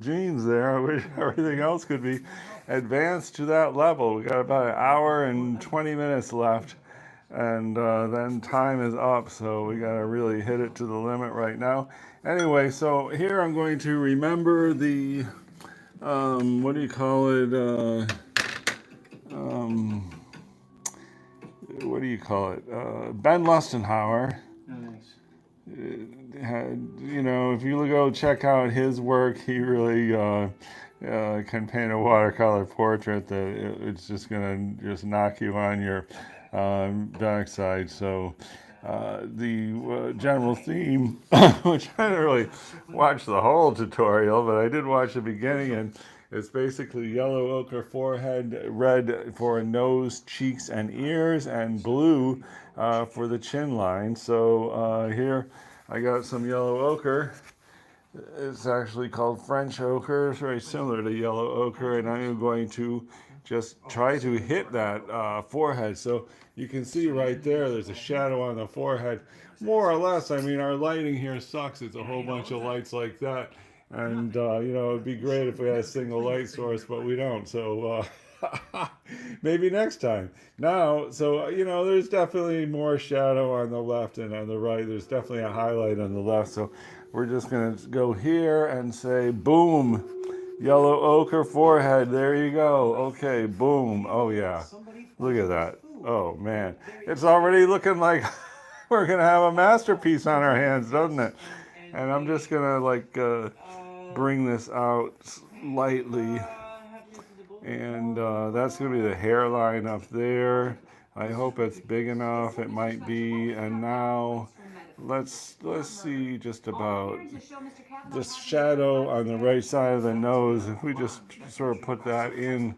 genes there. I wish everything else could be advanced to that level. We got about an hour and 20 minutes left, and then time is up, so we got to really hit it to the limit right now. Anyway, so here I'm going to remember the, what do you call it? Um, what do you call it? Ben Lustenhauer. Nice. If you go check out his work, he really can paint a watercolor portrait that it's just going to just knock you on your backside. So the general theme, which I didn't really watch the whole tutorial, but I did watch the beginning, and it's basically yellow ochre forehead, red for nose, cheeks, and ears, and blue for the chin line. So here I got some yellow ochre. It's actually called French ochre. It's very similar to yellow ochre, and I'm going to just try to hit that forehead. So you can see right there's a shadow on the forehead. More or less, I mean, our lighting here sucks. It's a whole bunch of lights like that. And, it'd be great if we had a single light source, but we don't. So maybe next time. Now, so, there's definitely more shadow on the left and on the right. There's definitely a highlight on the left. So we're just going to go here and say, boom, yellow ochre forehead. There you go. Okay, boom. Oh, yeah. Look at that. Oh, man. It's already looking like we're going to have a masterpiece on our hands, doesn't it? And I'm just going to, bring this out lightly. And that's going to be the hairline up there. I hope it's big enough. It might be. And now let's see just about this shadow on the right side of the nose. If we just sort of put that in,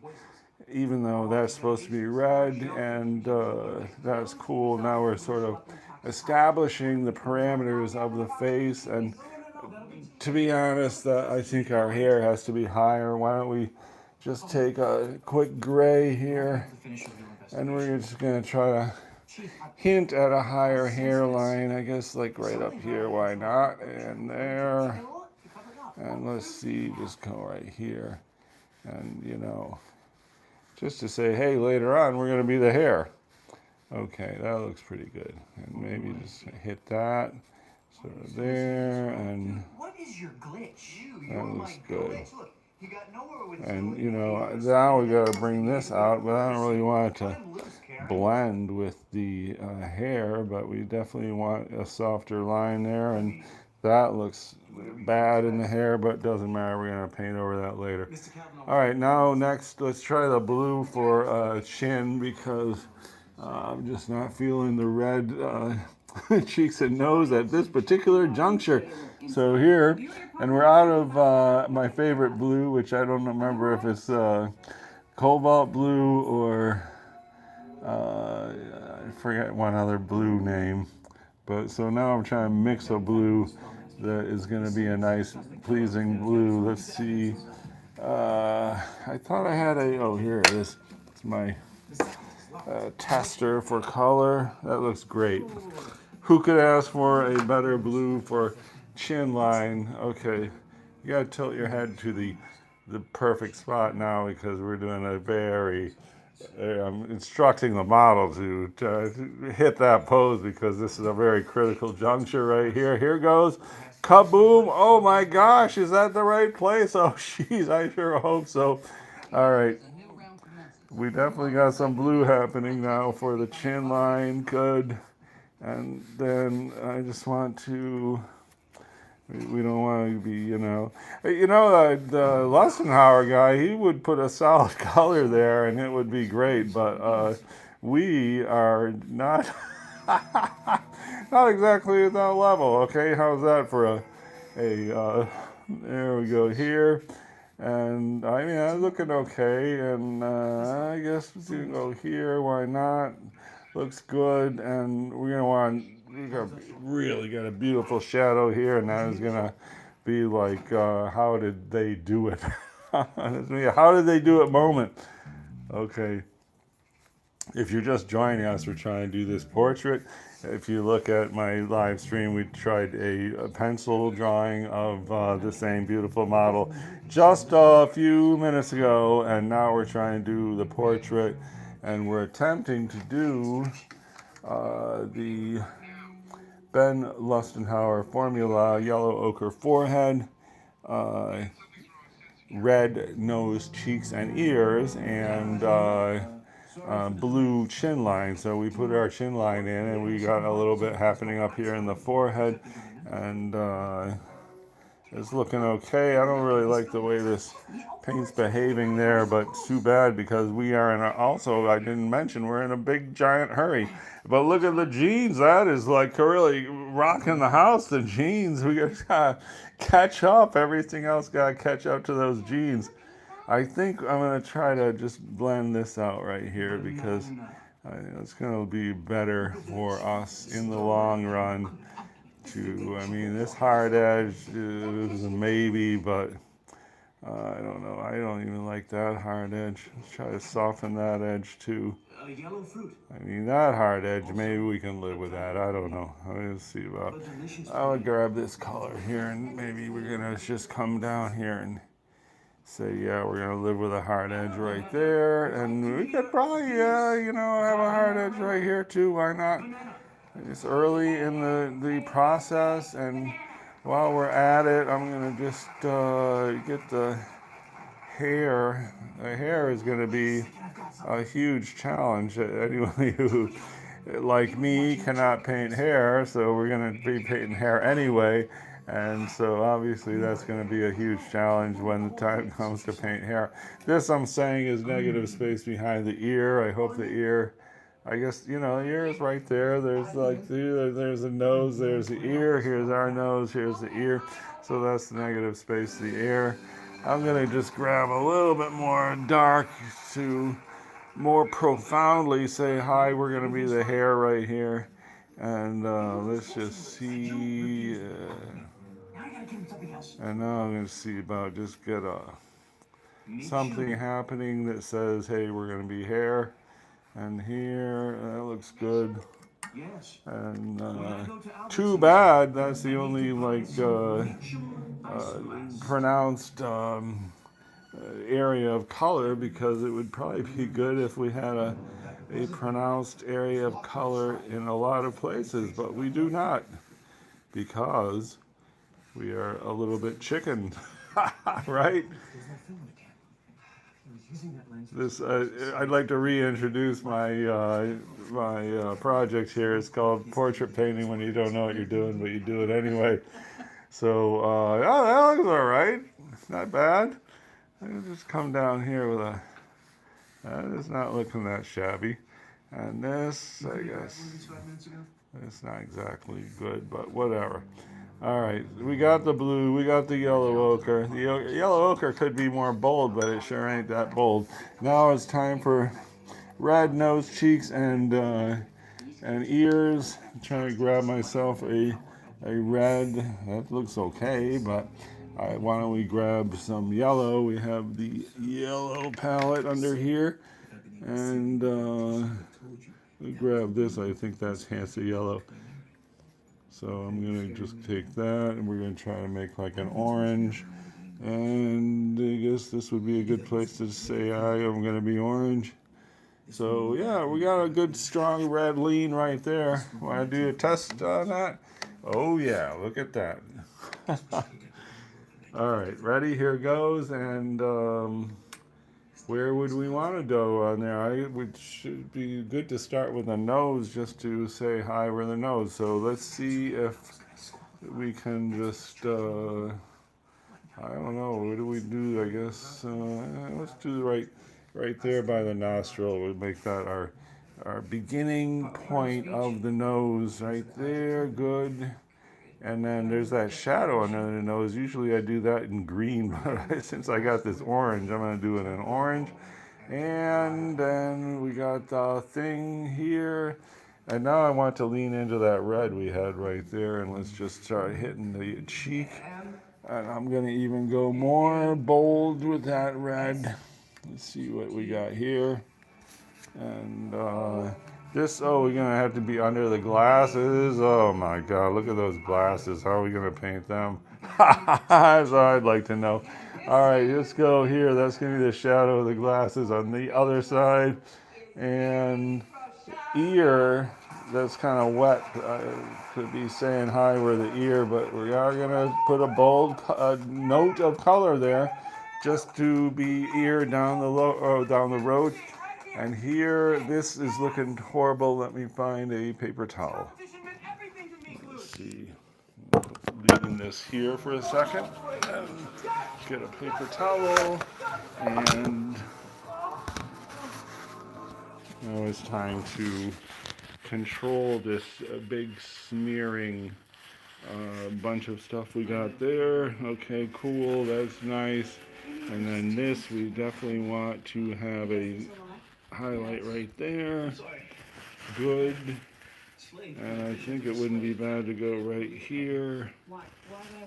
even though that's supposed to be red, and that's cool. Now we're sort of establishing the parameters of the face. And to be honest, I think our hair has to be higher. Why don't we just take a quick gray here, and we're just going to try to hint at a higher hairline, I guess, like right up here. Why not? And there. And let's see, just go right here. And, just to say, hey, later on, we're going to be the hair. Okay, that looks pretty good. And maybe just hit that. Sort of there, and that looks good. And now we got to bring this out, but I don't really want it to blend with the hair, but we definitely want a softer line there, and that looks bad in the hair, but doesn't matter. We're going to paint over that later. All right, now next, let's try the blue for chin, because I'm just not feeling the red cheeks and nose at this particular juncture. So here, and we're out of my favorite blue, which I don't remember if it's cobalt blue or I forget one other blue name. But so now I'm trying to mix a blue that is going to be a nice, pleasing blue. Let's see. I thought I had here it is. It's my tester for color. That looks great. Who could ask for a better blue for chin line? Okay, you gotta tilt your head to the perfect spot now, because we're doing a very, I'm instructing the model to hit that pose, because this is a very critical juncture right here. Here goes. Kaboom! Oh my gosh, is that the right place? Oh jeez, I sure hope so. All right. We definitely got some blue happening now for the chin line. Good. And then I just want to, we don't want to be, the Lustenhauer guy, he would put a solid color there and it would be great, but we are not, not exactly at that level, okay? How's that for there we go here. And I mean, I'm looking okay, and I guess we can go here, why not? Looks good, and we really got a beautiful shadow here, and that is gonna be like, how did they do it? How did they do it moment. Okay. If you're just joining us, we're trying to do this portrait. If you look at my live stream, we tried a pencil drawing of the same beautiful model just a few minutes ago, and now we're trying to do the portrait, and we're attempting to do the Ben Lustenhauer formula: yellow ochre forehead, red nose, cheeks, and ears, and blue chin line. So we put our chin line in, and we got a little bit happening up here in the forehead, and it's looking okay. I don't really like the way this paint's behaving there, but it's too bad because we are in also, I didn't mention, we're in a big giant hurry. But look at the jeans. That is like really rocking the house, the jeans. We gotta catch up. Everything else gotta catch up to those jeans. I think I'm gonna try to just blend this out right here because it's gonna be better for us in the long run. I mean, this hard edge is a maybe, but I don't know. I don't even like that hard edge. Let's try to soften that edge too. I mean, that hard edge, maybe we can live with that. I don't know. Let's see about. I'll grab this color here, and maybe we're gonna just come down here and say, yeah, we're gonna live with a hard edge right there, and we could probably, have a hard edge right here too. Why not? It's early in the process, and while we're at it, I'm gonna just get the hair. The hair is gonna be a huge challenge. Anyone who, like me, cannot paint hair, so we're gonna be painting hair anyway. And so obviously that's going to be a huge challenge when the time comes to paint hair. This I'm saying is negative space behind the ear. I hope the ear, I guess, the ear is right there. There's there's the nose, there's the ear, here's our nose, here's the ear. So that's the negative space, the ear. I'm going to just grab a little bit more dark to more profoundly say, hi, we're going to be the hair right here. And let's just see. And now I'm going to see about just get something happening that says, hey, we're going to be hair. And here, that looks good. And too bad, that's the only pronounced area of color, because it would probably be good if we had a pronounced area of color in a lot of places, but we do not, because we are a little bit chicken, right? This I'd like to reintroduce my project here. It's called Portrait Painting When You Don't Know What You're Doing, but you do it anyway. So that looks all right. It's not bad. I'll just come down here with a. It's not looking that shabby. And this, I guess, it's not exactly good, but whatever. All right, we got the blue, we got the yellow ochre. The yellow ochre could be more bold, but it sure ain't that bold. Now it's time for red nose, cheeks, and ears. I'm trying to grab myself a red. That looks okay, but why don't we grab some yellow? We have the yellow palette under here, and we grab this. I think that's Hansa yellow. So I'm going to just take that, and we're going to try to make like an orange. And I guess this would be a good place to say I'm going to be orange. So yeah, we got a good strong red lean right there. Want to do a test on that? Oh yeah, look at that. All right, ready? Here goes. And where would we want to go on there? It should be good to start with the nose, just to say hi, we're the nose. So let's see if we can just, I don't know, what do we do? I guess, let's do right there by the nostril. We'll make that our beginning point of the nose right there. Good. And then there's that shadow under the nose. Usually I do that in green, but since I got this orange, I'm going to do it in orange. And then we got the thing here. And now I want to lean into that red we had right there. And let's just start hitting the cheek. And I'm going to even go more bold with that red. Let's see what we got here. And this, oh, we're gonna have to be under the glasses. Oh my God, look at those glasses. How are we gonna paint them? That's what I'd like to know. All right, let's go here. That's gonna be the shadow of the glasses on the other side. And ear, that's kind of wet. Could be saying hi where the ear, but we are gonna put a bold note of color there, just to be ear down down the road. And here, this is looking horrible. Let me find a paper towel. Let's see. Leaving this here for a second. And get a paper towel. And now it's time to control this big smearing bunch of stuff we got there. Okay, cool. That's nice. And then this, we definitely want to have a highlight right there. Good. And I think it wouldn't be bad to go right here.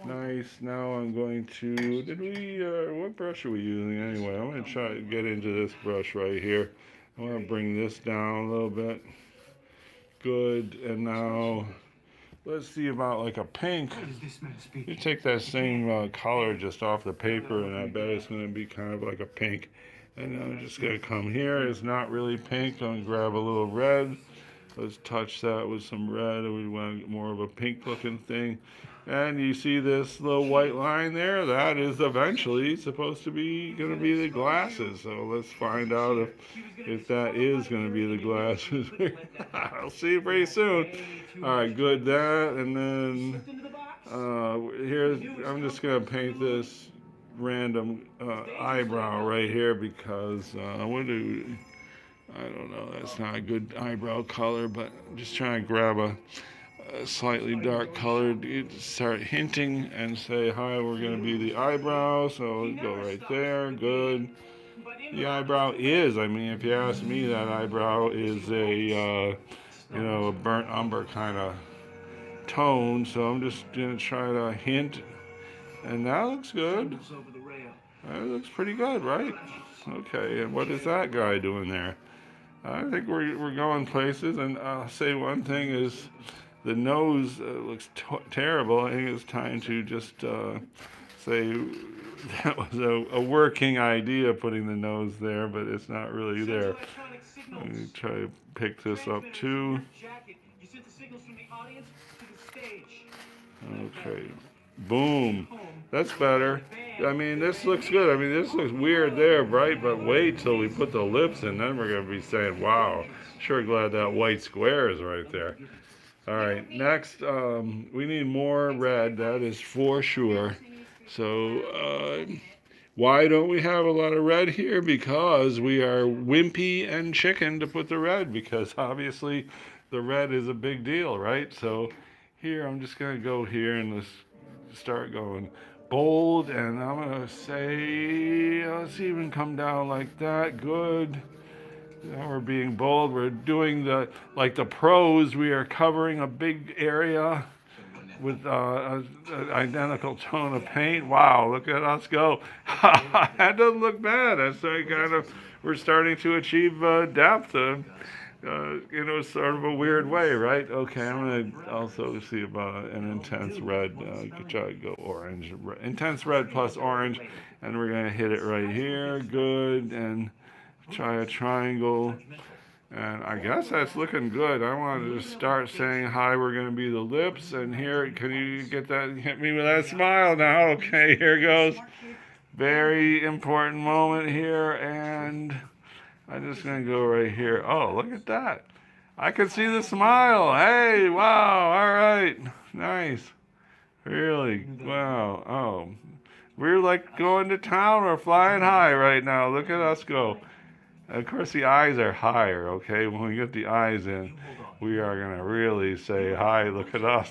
Nice. Now I'm going to, what brush are we using anyway? I'm going to try to get into this brush right here. I want to bring this down a little bit. Good. And now, let's see about like a pink. You take that same color just off the paper, and I bet it's going to be kind of like a pink. And I'm just going to come here. It's not really pink. I'm going to grab a little red. Let's touch that with some red. We want more of a pink looking thing. And you see this little white line there? That is eventually supposed to be going to be the glasses. So let's find out if that is going to be the glasses. I'll see you pretty soon. All right, good. That, and then here, I'm just going to paint this random eyebrow right here because I don't know, that's not a good eyebrow color, but I'm just trying to grab a slightly dark color. You start hinting and say, hi, we're going to be the eyebrow, so go right there. Good. The eyebrow is, I mean, if you ask me, that eyebrow is a a burnt umber kind of tone, so I'm just going to try to hint, and that looks good. That looks pretty good, right? Okay, and what is that guy doing there? I think we're going places, and I'll say one thing is the nose looks terrible. I think it's time to just say that was a working idea, putting the nose there, but it's not really there. Let me try to pick this up too. Okay, boom. That's better. I mean, this looks good. I mean, this looks weird there, right? But wait till we put the lips in, then we're going to be saying, wow, sure glad that white square is right there. All right, next, we need more red. That is for sure. So, why don't we have a lot of red here? Because we are wimpy and chicken to put the red, because obviously the red is a big deal, right? So here, I'm just going to go here and let's start going bold, and I'm going to say, let's even come down like that. Good. Now we're being bold. We're doing like the pros. We are covering a big area with an identical tone of paint. Wow, look at us go. That doesn't look bad. That's we're starting to achieve depth sort of a weird way, right? Okay, I'm going to also see about an intense red. Try to go orange. Intense red plus orange, and we're going to hit it right here. Good, and try a triangle. And I guess that's looking good. I wanted to start saying, hi, we're going to be the lips. And here, can you get that? Hit me with that smile now. Okay, here goes. Very important moment here. And I'm just going to go right here. Oh, look at that. I can see the smile. Hey, wow. All right. Nice. Really? Wow. Oh. We're like going to town. We're flying high right now. Look at us go. Of course, the eyes are higher, okay? When we get the eyes in, we are going to really say, hi, look at us.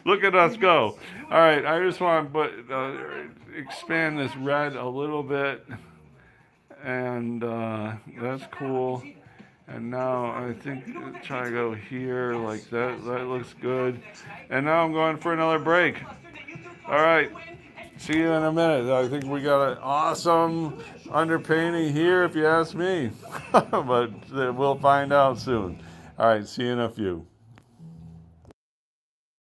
Look at us go. All right, I just want to expand this red a little bit. And that's cool. And now I think try to go here like that. That looks good. And now I'm going for another break. All right. See you in a minute. I think we got an awesome underpainting here, if you ask me. But we'll find out soon. All right, see you in a few.